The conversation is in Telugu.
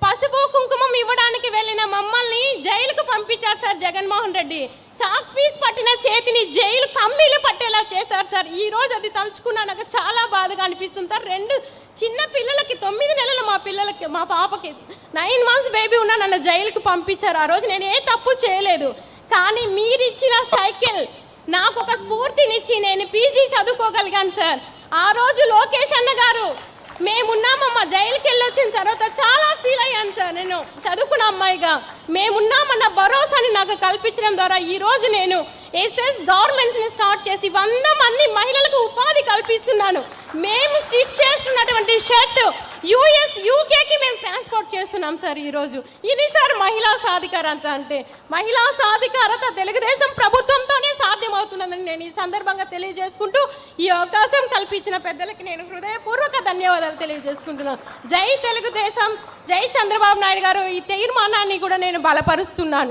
పసుపు కుంకుమం ఇవ్వడానికి వెళ్ళిన మమ్మల్ని జైలుకు పంపించారు sir Jaganmohan Reddy. Chalk piece పట్టిన చేతిని జైలు కమ్మీలు పట్టేలా చేశారు సార్. ఈ రోజు అది తలుచుకున్నా నాకు చాలా బాధగా అనిపిస్తుంది సార్. 2 చిన్న పిల్లలకి 9 నెలలు మా పాపకి 9 మంత్స్ బేబీ ఉన్నా నన్ను జైలుకు పంపించారు. ఆ రోజు నేను ఏ తప్పు చేయలేదు. కానీ మీరిచ్చిన సైకిల్ నాకు ఒక స్ఫూర్తినిచ్చి నేను పీజీ చదువుకోగలిగాను సార్. ఆ రోజు లోకేష్ అన్న గారు మేమున్నామమ్మా జైలుకి వెళ్ళొచ్చిన తర్వాత చాలా ఫీల్ అయ్యాను సార్. నేను చదువుకున్న అమ్మాయిగా మేమున్నామన్న భరోసాని నాకు కల్పించడం ద్వారా ఈరోజు నేను ఎస్ఎస్ గవర్నమెంట్స్ని స్టార్ట్ చేసి 100 మంది మహిళలకు ఉపాధి కల్పిస్తున్నాను. మేము స్టిచ్ చేస్తున్నటువంటి షర్ట్ యుఎస్ యూకేకి మేము ట్రాన్స్పోర్ట్ చేస్తున్నాం సార్ ఈరోజు. ఇది సార్ మహిళా సాధికారత అంటే. మహిళా సాధికారత తెలుగుదేశం ప్రభుత్వంతోనే సాధ్యమవుతుందని నేను ఈ సందర్భంగా తెలియజేసుకుంటూ ఈ అవకాశం కల్పించిన పెద్దలకి నేను హృదయపూర్వక ధన్యవాదాలు తెలియజేసుకుంటున్నాను. జై తెలుగుదేశం, జై చంద్రబాబు నాయుడు గారు. ఈ తీర్మానాన్ని కూడా నేను బలపరుస్తున్నాను.